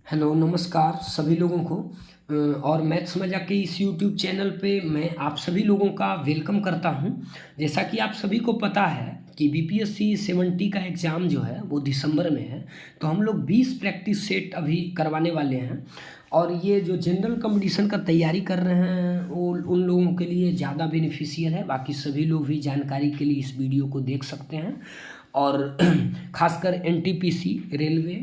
Hello नमस्कार सभी लोगों को। और मैथ्स मज़ाक के इस यूट्यूब चैनल पे मैं आप सभी लोगों का वेलकम करता हूं। जैसा कि आप सभी को पता है कि बीपीएससी 70 का एग्ज़ाम जो है वो दिसंबर में है, तो हम लोग 20 प्रैक्टिस सेट अभी करवाने वाले हैं। और ये जो जनरल कंपटीशन का तैयारी कर रहे हैं वो उन लोगों के लिए ज़्यादा बेनिफिशियल है, बाकी सभी लोग भी जानकारी के लिए इस वीडियो को देख सकते हैं। और खासकर एनटीपीसी रेलवे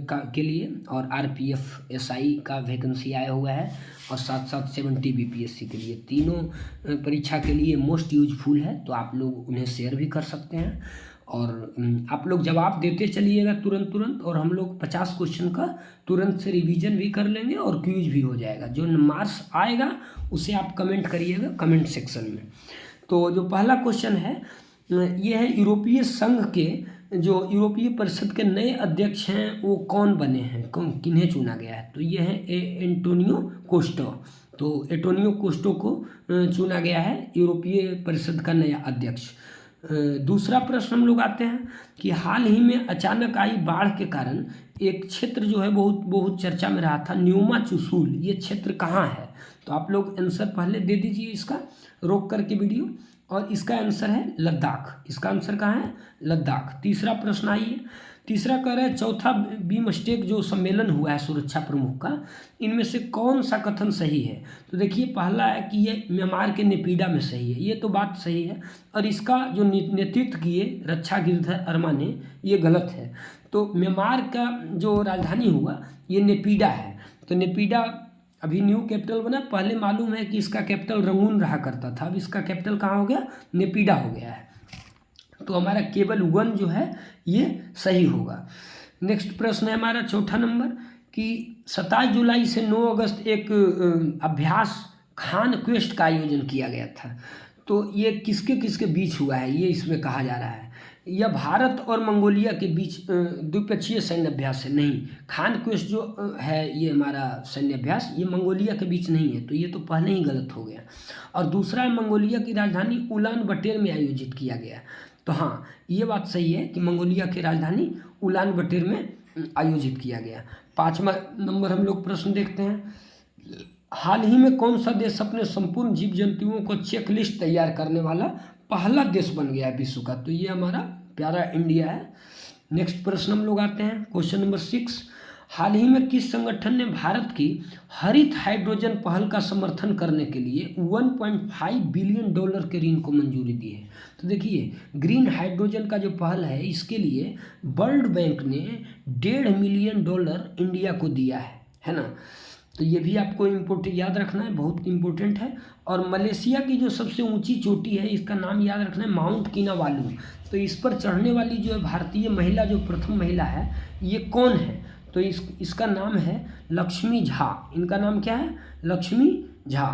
का के लिए और आरपीएफ एसआई का वैकेंसी आया हुआ है, और साथ साथ 70 बीपीएससी के लिए, तीनों परीक्षा के लिए मोस्ट यूजफुल है। तो आप लोग उन्हें शेयर भी कर सकते हैं और आप लोग जवाब देते चलिएगा तुरंत तुरंत, और हम लोग 50 क्वेश्चन का तुरंत से रिवीजन भी कर लेंगे और क्विज भी हो जाएगा। जो मार्क्स आएगा उसे आप कमेंट करिएगा कमेंट सेक्शन में। तो जो पहला क्वेश्चन है ये है, यूरोपीय संघ के जो यूरोपीय परिषद के नए अध्यक्ष हैं वो कौन बने हैं, कौन किन्हें चुना गया है? तो ये है एंटोनियो कोस्टा। तो एंटोनियो कोस्टा को चुना गया है यूरोपीय परिषद का नया अध्यक्ष। दूसरा प्रश्न हम लोग आते हैं कि हाल ही में अचानक आई बाढ़ के कारण एक क्षेत्र जो है बहुत बहुत चर्चा में रहा था, न्यूमा चुशूल, ये क्षेत्र कहाँ है? तो आप लोग आंसर पहले दे दीजिए इसका रोक करके वीडियो, और इसका आंसर है लद्दाख। इसका आंसर कहाँ है? लद्दाख। तीसरा प्रश्न आइए। तीसरा कह रहा है, चौथा बीमस्टेक जो सम्मेलन हुआ है सुरक्षा प्रमुख का, इनमें से कौन सा कथन सही है? तो देखिए, पहला है कि ये म्यांमार के नेपीडा में सही है, ये तो बात सही है। और इसका जो नेतृत्व किए रक्षा गिरधर अर्मा ने, ये गलत है। तो म्यांमार का जो राजधानी हुआ ये नेपीडा है। तो नेपीडा अभी न्यू कैपिटल बना, पहले मालूम है कि इसका कैपिटल रंगून रहा करता था, अब इसका कैपिटल कहाँ हो गया? नेपीडा हो गया है। तो हमारा केवल 1 जो है ये सही होगा। नेक्स्ट प्रश्न है हमारा चौथा नंबर कि 27 जुलाई से 9 अगस्त एक अभ्यास खान क्वेस्ट का आयोजन किया गया था। तो ये किसके किसके बीच हुआ है, ये इसमें कहा जा रहा है। यह भारत और मंगोलिया के बीच द्विपक्षीय सैन्य अभ्यास है। नहीं, खान क्वेस्ट जो है ये हमारा सैन्य अभ्यास, ये मंगोलिया के बीच नहीं है, तो ये तो पहले ही गलत हो गया। और दूसरा है, मंगोलिया की राजधानी उलान बटेर में आयोजित किया गया। तो हाँ, ये बात सही है कि मंगोलिया की राजधानी उलान बटेर में आयोजित किया गया। 5वां नंबर हम लोग प्रश्न देखते हैं, हाल ही में कौन सा देश अपने संपूर्ण जीव जंतुओं को चेकलिस्ट तैयार करने वाला पहला देश बन गया है विश्व का? तो ये हमारा प्यारा इंडिया है। नेक्स्ट प्रश्न हम लोग आते हैं, क्वेश्चन नंबर 6। हाल ही में किस संगठन ने भारत की हरित हाइड्रोजन पहल का समर्थन करने के लिए $1.5 बिलियन के ऋण को मंजूरी दी है? तो देखिए, ग्रीन हाइड्रोजन का जो पहल है इसके लिए वर्ल्ड बैंक ने $1.5 मिलियन इंडिया को दिया है ना। तो ये भी आपको इम्पोर्टेंट याद रखना है, बहुत इम्पोर्टेंट है। और मलेशिया की जो सबसे ऊंची चोटी है इसका नाम याद रखना है, माउंट किनाबालू। तो इस पर चढ़ने वाली जो है भारतीय महिला, जो प्रथम महिला है, ये कौन है? तो इसका नाम है लक्ष्मी झा। इनका नाम क्या है? लक्ष्मी झा।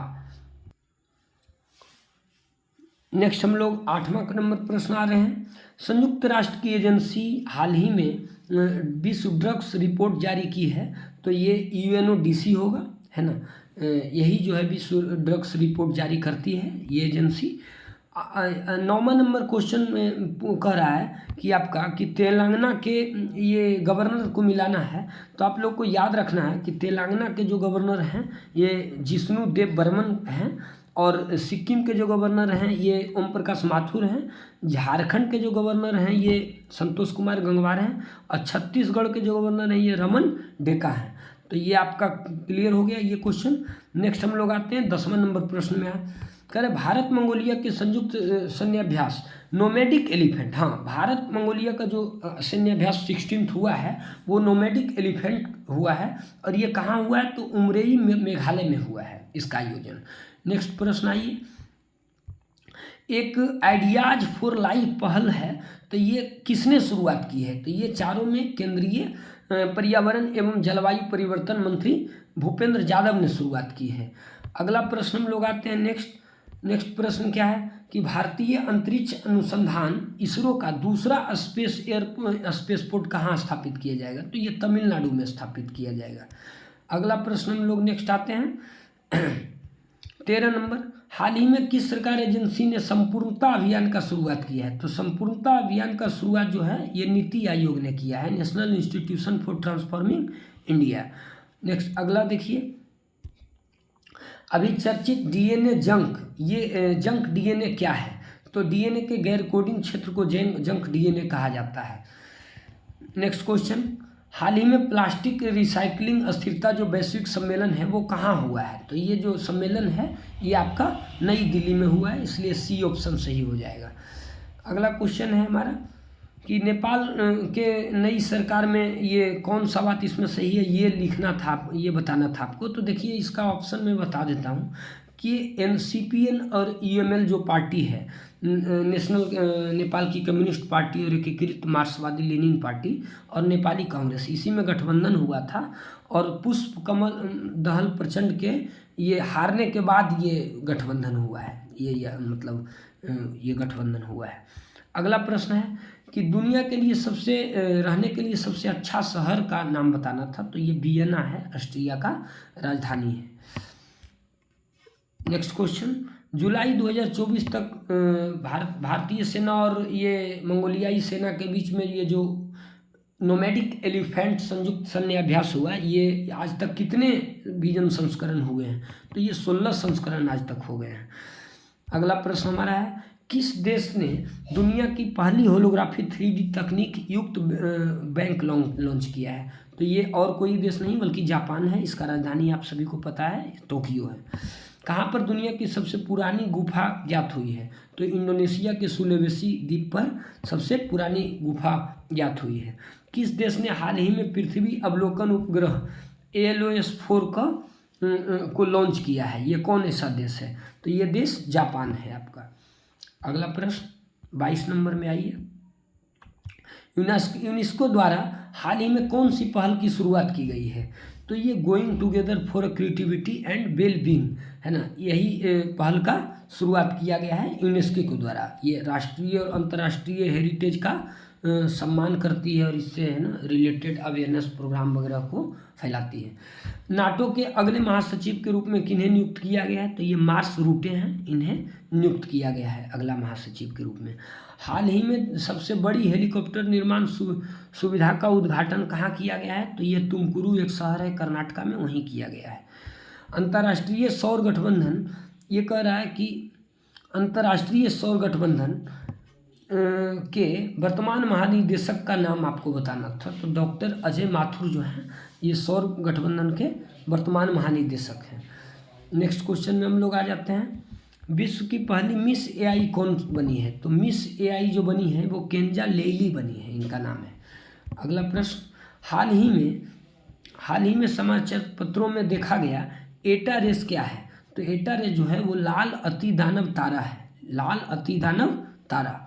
नेक्स्ट हम लोग 8वां नंबर प्रश्न आ रहे हैं, संयुक्त राष्ट्र की एजेंसी हाल ही में विश्व ड्रग्स रिपोर्ट जारी की है। तो ये यूएनओडीसी होगा, है ना। यही जो है विश्व ड्रग्स रिपोर्ट जारी करती है ये एजेंसी। 9वां नंबर क्वेश्चन में कह रहा है कि आपका कि तेलंगाना के ये गवर्नर को मिलाना है। तो आप लोग को याद रखना है कि तेलंगाना के जो गवर्नर हैं ये जिष्णु देव बर्मन हैं, और सिक्किम के जो गवर्नर हैं ये ओम प्रकाश माथुर हैं, झारखंड के जो गवर्नर हैं ये संतोष कुमार गंगवार हैं, और छत्तीसगढ़ के जो गवर्नर हैं ये रमन डेका हैं। तो ये आपका क्लियर हो गया ये क्वेश्चन। नेक्स्ट हम लोग आते हैं 10वां नंबर प्रश्न में। कह रहे भारत मंगोलिया के संयुक्त सैन्याभ्यास नोमैडिक एलिफेंट। हाँ, भारत मंगोलिया का जो सैन्याभ्यास 16th हुआ है वो नोमैडिक एलिफेंट हुआ है, और ये कहाँ हुआ है? तो उमरेई मेघालय में हुआ है इसका आयोजन। नेक्स्ट प्रश्न आइए, एक आइडियाज फॉर लाइफ पहल है, तो ये किसने शुरुआत की है? तो ये चारों में केंद्रीय पर्यावरण एवं जलवायु परिवर्तन मंत्री भूपेंद्र यादव ने शुरुआत की है। अगला प्रश्न हम लोग आते हैं नेक्स्ट प्रश्न क्या है कि भारतीय अंतरिक्ष अनुसंधान इसरो का दूसरा स्पेसपोर्ट कहाँ स्थापित किया जाएगा? तो ये तमिलनाडु में स्थापित किया जाएगा। अगला प्रश्न हम लोग नेक्स्ट आते हैं 13 नंबर, हाल ही में किस सरकार एजेंसी ने संपूर्णता अभियान का शुरुआत किया है? तो संपूर्णता अभियान का शुरुआत जो है ये नीति आयोग ने किया है, national institution for transforming India. Next अगला देखिए, अभी चर्चित डीएनए जंक, ये जंक डीएनए क्या है? तो डीएनए के गैर कोडिंग क्षेत्र को जंक डीएनए कहा जाता है। नेक्स्ट क्वेश्चन, हाल ही में प्लास्टिक रिसाइकलिंग अस्थिरता जो वैश्विक सम्मेलन है वो कहाँ हुआ है? तो ये जो सम्मेलन है ये आपका नई दिल्ली में हुआ है, इसलिए सी ऑप्शन सही हो जाएगा। अगला क्वेश्चन है हमारा कि नेपाल के नई सरकार में ये कौन सा बात इसमें सही है, ये लिखना था, ये बताना था आपको। तो देखिए इसका ऑप्शन मैं बता देता हूँ कि एनसीपीएन और यूएमएल जो पार्टी है, नेशनल नेपाल की कम्युनिस्ट पार्टी और एकीकृत मार्क्सवादी लेनिन पार्टी और नेपाली कांग्रेस, इसी में गठबंधन हुआ था और पुष्प कमल दहल प्रचंड के ये हारने के बाद ये गठबंधन हुआ है, ये गठबंधन हुआ है। अगला प्रश्न है कि दुनिया के लिए रहने के लिए सबसे अच्छा शहर का नाम बताना था। तो ये वियना है, ऑस्ट्रिया का राजधानी है। नेक्स्ट क्वेश्चन, जुलाई 2024 तक भारतीय सेना और ये मंगोलियाई सेना के बीच में ये जो नोमैडिक एलिफेंट संयुक्त सैन्य अभ्यास हुआ है, ये आज तक कितने विजन संस्करण हुए हैं? तो ये 16 संस्करण आज तक हो गए हैं। अगला प्रश्न हमारा है, किस देश ने दुनिया की पहली होलोग्राफी 3D तकनीक युक्त बैंक लॉन्च किया है? तो ये और कोई देश नहीं बल्कि जापान है, इसका राजधानी आप सभी को पता है, टोक्यो है। कहाँ पर दुनिया की सबसे पुरानी गुफा ज्ञात हुई है? तो इंडोनेशिया के सुलेवेसी द्वीप पर सबसे पुरानी गुफा ज्ञात हुई है। किस देश ने हाल ही में पृथ्वी अवलोकन उपग्रह ALOS-4 को लॉन्च किया है? ये कौन ऐसा देश है? तो ये देश जापान है आपका। अगला प्रश्न 22 नंबर में आइए, यूनेस्को द्वारा हाल ही में कौन सी पहल की शुरुआत की गई है? तो ये going together for creativity and well being है ना, यही पहल का शुरुआत किया गया है यूनेस्को के द्वारा। ये राष्ट्रीय और अंतर्राष्ट्रीय हेरिटेज का सम्मान करती है और इससे है ना रिलेटेड अवेयरनेस प्रोग्राम वगैरह को फैलाती है। नाटो के अगले महासचिव के रूप में किन्हें नियुक्त किया गया है? तो ये मार्स रूटे हैं, इन्हें नियुक्त किया गया है अगला महासचिव के रूप में। हाल ही में सबसे बड़ी हेलीकॉप्टर निर्माण सुविधा का उद्घाटन कहाँ किया गया है? तो ये तुमकुरू एक शहर है कर्नाटका में, वहीं किया गया है। अंतर्राष्ट्रीय सौर गठबंधन ये कह रहा है कि अंतर्राष्ट्रीय सौर गठबंधन के वर्तमान महानिदेशक का नाम आपको बताना था। तो डॉक्टर अजय माथुर जो हैं ये सौर गठबंधन के वर्तमान महानिदेशक हैं। नेक्स्ट क्वेश्चन में हम लोग आ जाते हैं, विश्व की पहली मिस AI कौन बनी है? तो मिस AI जो बनी है वो केंजा लेइली बनी है, इनका नाम है। अगला प्रश्न, हाल ही में समाचार पत्रों में देखा गया एटा रेस क्या है? तो एटा रेस जो है वो लाल अतिदानव तारा है, लाल अतिदानव तारा।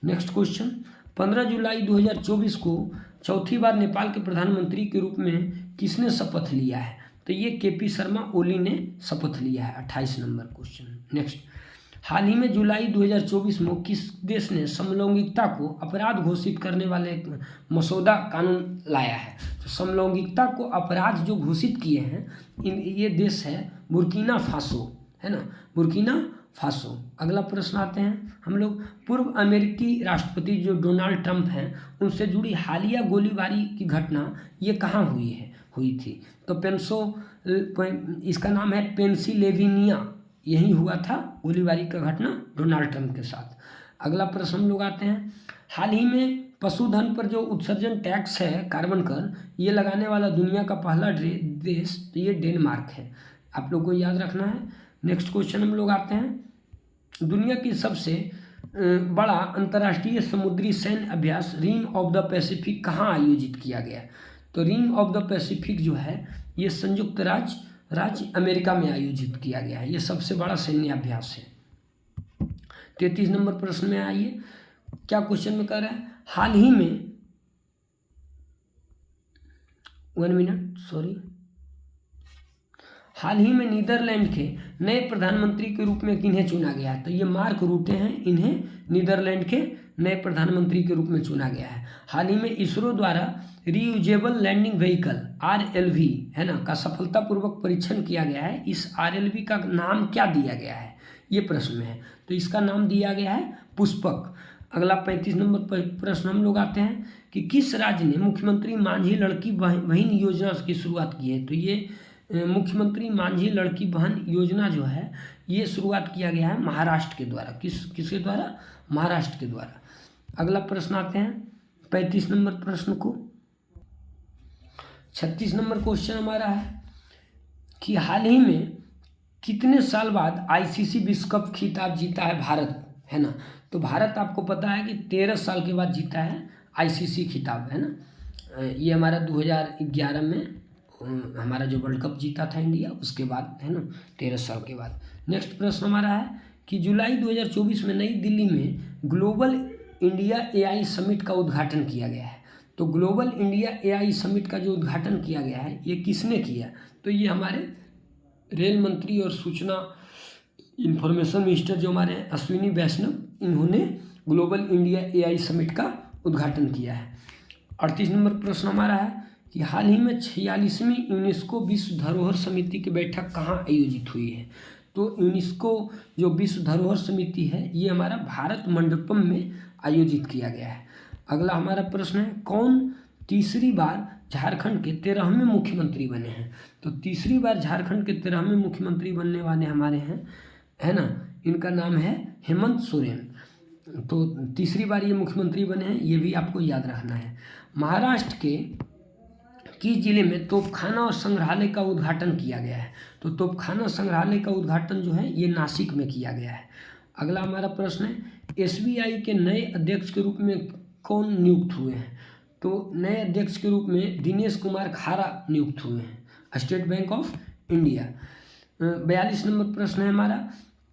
नेक्स्ट क्वेश्चन, 15 जुलाई 2024 को चौथी बार नेपाल के प्रधानमंत्री के रूप में किसने शपथ लिया है? तो ये KP शर्मा ओली ने शपथ लिया है। 28 नंबर क्वेश्चन। नेक्स्ट, हाल ही में जुलाई 2024 में किस देश ने समलैंगिकता को अपराध घोषित करने वाले एक मसौदा कानून लाया है? तो समलैंगिकता को अपराध जो घोषित किए हैं ये देश है बुर्किना फासो, है ना, बुर्किना फासो। अगला प्रश्न आते हैं हम लोग, पूर्व अमेरिकी राष्ट्रपति जो डोनाल्ड ट्रंप हैं उनसे जुड़ी हालिया गोलीबारी की घटना ये कहाँ हुई थी? तो इसका नाम है पेंसिल्वेनिया, यही हुआ था गोलीबारी का घटना डोनाल्ड ट्रंप के साथ। अगला प्रश्न हम लोग आते हैं, हाल ही में पशुधन पर जो उत्सर्जन टैक्स है कार्बन कर, ये लगाने वाला दुनिया का पहला देश तो ये डेनमार्क है, आप लोग को याद रखना है। नेक्स्ट क्वेश्चन हम लोग आते हैं, दुनिया की सबसे बड़ा अंतर्राष्ट्रीय समुद्री सैन्य अभ्यास रिंग ऑफ द पैसिफिक कहाँ आयोजित किया गया? तो रिंग ऑफ द पैसिफिक जो है ये संयुक्त राज्य अमेरिका में आयोजित किया गया है, ये सबसे बड़ा सैन्य अभ्यास है। 33 नंबर प्रश्न में आइए, क्या क्वेश्चन में कह रहा है, हाल ही में 1 मिनट सॉरी, हाल ही में नीदरलैंड के नए प्रधानमंत्री के रूप में किन्हें चुना गया है? तो ये मार्क रूटे हैं, इन्हें नीदरलैंड के नए प्रधानमंत्री के रूप में चुना गया है। हाल ही में इसरो द्वारा रीयूजेबल लैंडिंग व्हीकल RLV है ना का सफलतापूर्वक परीक्षण किया गया है। इस RLV का नाम क्या दिया गया है, ये प्रश्न में है। तो इसका नाम दिया गया है पुष्पक। अगला 35 नंबर प्रश्न हम लोग आते हैं कि किस राज्य ने मुख्यमंत्री मांझी लड़की बहन योजना की शुरुआत की है? तो ये मुख्यमंत्री मांझी लड़की बहन योजना जो है ये शुरुआत किया गया है महाराष्ट्र के द्वारा। किसके द्वारा? महाराष्ट्र के द्वारा। अगला प्रश्न आते हैं 35 नंबर प्रश्न को। 36 नंबर क्वेश्चन हमारा है कि हाल ही में कितने साल बाद ICC विश्व कप खिताब जीता है भारत, है ना? तो भारत आपको पता है कि 13 साल के बाद जीता है ICC खिताब, है ना? ये हमारा 2011 में हमारा जो वर्ल्ड कप जीता था इंडिया, उसके बाद, है ना, 13 साल के बाद। नेक्स्ट प्रश्न हमारा है कि जुलाई 2024 में नई दिल्ली में ग्लोबल इंडिया AI समिट का उद्घाटन किया गया है। तो ग्लोबल इंडिया AI समिट का जो उद्घाटन किया गया है ये किसने किया? तो ये हमारे रेल मंत्री और सूचना इंफॉर्मेशन मिनिस्टर जो हमारे अश्विनी वैष्णव, इन्होंने ग्लोबल इंडिया AI समिट का उद्घाटन किया है। 38 नंबर प्रश्न हमारा है कि हाल ही में 46वीं यूनेस्को विश्व धरोहर समिति की बैठक कहाँ आयोजित हुई है? तो यूनेस्को जो विश्व धरोहर समिति है ये हमारा भारत मंडपम में आयोजित किया गया है। अगला हमारा प्रश्न है कौन तीसरी बार झारखंड के 13वें मुख्यमंत्री बने हैं? तो तीसरी बार झारखंड के 13वें मुख्यमंत्री बनने वाले हमारे हैं, है ना, इनका नाम है हेमंत सोरेन। तो तीसरी बार ये मुख्यमंत्री बने हैं, ये भी आपको याद रखना है। महाराष्ट्र के किस जिले में तोपखाना और संग्रहालय का उद्घाटन किया गया है? तो तोपखाना संग्रहालय का उद्घाटन जो है ये नासिक में किया गया है। अगला हमारा प्रश्न है SBI के नए अध्यक्ष के रूप में कौन नियुक्त हुए हैं? तो नए अध्यक्ष के रूप में दिनेश कुमार खारा नियुक्त हुए हैं, state bank of India. 42 number प्रश्न है हमारा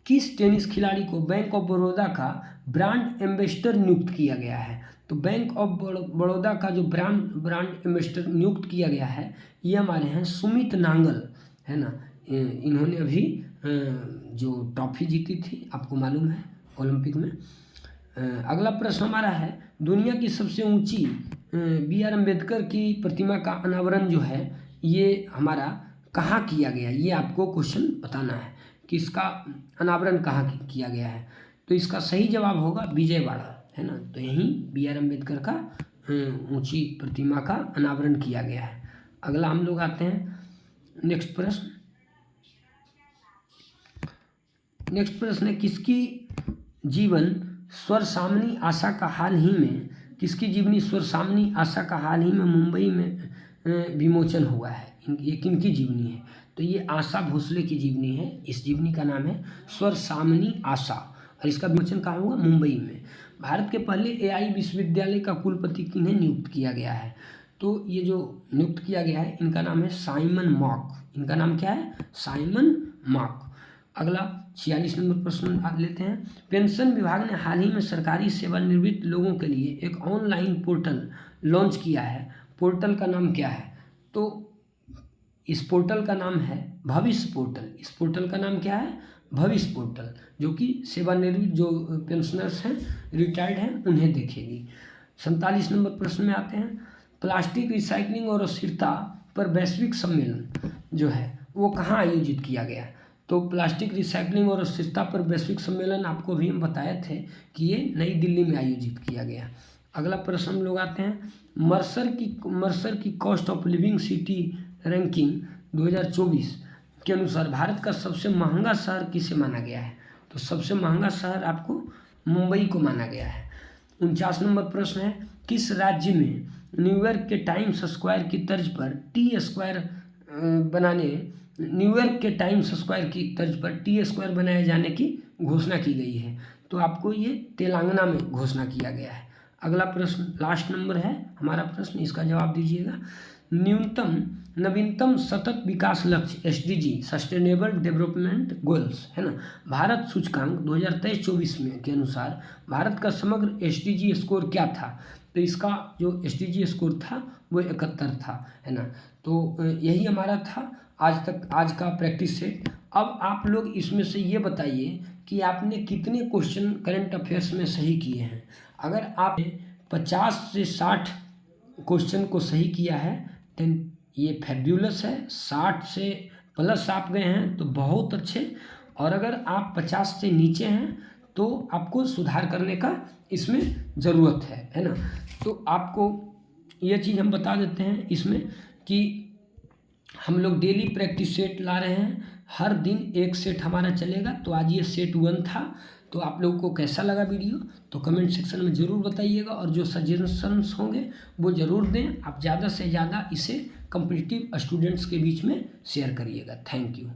किस टेनिस खिलाड़ी को बैंक ऑफ बड़ौदा का ब्रांड एम्बेसडर नियुक्त किया गया है? तो बैंक ऑफ बड़ौदा का जो ब्रांड एम्बेसडर नियुक्त किया गया है ये हमारे हैं सुमित नांगल, है ना। इन्होंने अभी जो ट्रॉफी जीती थी, आपको मालूम है, ओलंपिक में। अगला प्रश्न हमारा है दुनिया की सबसे ऊंची BR अम्बेडकर की प्रतिमा का अनावरण जो है ये हमारा कहाँ किया गया? ये आपको क्वेश्चन बताना है कि इसका अनावरण कहाँ किया गया है। तो इसका सही जवाब होगा विजयवाड़ा, है ना। तो यहीं BR अम्बेडकर का ऊंची प्रतिमा का अनावरण किया गया है। अगला हम लोग आते हैं नेक्स्ट प्रश्न है किसकी जीवन स्वरसामनी आशा का हाल ही में मुंबई में विमोचन हुआ है? ये किनकी जीवनी है? तो ये आशा भोसले की जीवनी है। इस जीवनी का नाम है स्वरसामनी आशा और इसका विमोचन कहाँ हुआ? मुंबई में। भारत के पहले AI विश्वविद्यालय का कुलपति किन्हें नियुक्त किया गया है? तो ये जो नियुक्त किया गया है इनका नाम है साइमन मॉक। इनका नाम क्या है? Simon mock. अगला 46 नंबर प्रश्न लेते हैं। पेंशन विभाग ने हाल ही में सरकारी सेवानिवृत्त लोगों के लिए एक ऑनलाइन पोर्टल लॉन्च किया है। पोर्टल का नाम क्या है? तो इस पोर्टल का नाम है भविष्य पोर्टल। इस पोर्टल का नाम क्या है? भविष्य पोर्टल, जो कि सेवानिवृत्त जो पेंशनर्स हैं, रिटायर्ड हैं, उन्हें देखेगी। 47 नंबर प्रश्न में आते हैं। प्लास्टिक रिसाइकलिंग और अस्थिरता पर वैश्विक सम्मेलन जो है वो कहाँ आयोजित किया गया? तो प्लास्टिक रिसाइकलिंग और अस्थिरता पर वैश्विक सम्मेलन आपको भी हम बताए थे कि ये नई दिल्ली में आयोजित किया गया। अगला प्रश्न हम लोग आते हैं मर्सर की cost of living city ranking 2024 के अनुसार भारत का सबसे महंगा शहर किसे माना गया है? तो सबसे महंगा शहर आपको मुंबई को माना गया है। 49 नंबर प्रश्न है किस राज्य में न्यूयॉर्क के टाइम्स स्क्वायर की तर्ज पर टी स्क्वायर बनाए जाने की घोषणा की गई है? तो आपको ये तेलंगाना में घोषणा किया गया है। अगला प्रश्न लास्ट नंबर है हमारा प्रश्न, इसका जवाब दीजिएगा। न्यूनतम नवीनतम सतत विकास लक्ष्य SDG सस्टेनेबल डेवलपमेंट गोल्स है ना, भारत सूचकांक 2023-24 में के अनुसार भारत का समग्र SDG स्कोर क्या था? तो इसका जो SDG स्कोर था वो 71 था, है ना। तो यही हमारा था आज का प्रैक्टिस सेट। अब आप लोग इसमें से ये बताइए कि आपने कितने क्वेश्चन करंट अफेयर्स में सही किए हैं। अगर आपने 50 से 60 क्वेश्चन को सही किया है देन ये फैब्यूलस है, 60 से प्लस आप गए हैं तो बहुत अच्छे, और अगर आप 50 से नीचे हैं तो आपको सुधार करने का इसमें ज़रूरत है ना। तो आपको ये चीज़ हम बता देते हैं इसमें कि हम लोग डेली प्रैक्टिस सेट ला रहे हैं, हर दिन एक सेट हमारा चलेगा। तो आज ये सेट 1 था। तो आप लोगों को कैसा लगा वीडियो तो कमेंट सेक्शन में ज़रूर बताइएगा, और जो सजेशंस होंगे वो ज़रूर दें। आप ज़्यादा से ज़्यादा इसे कॉम्पिटिटिव स्टूडेंट्स के बीच में शेयर करिएगा। Thank you.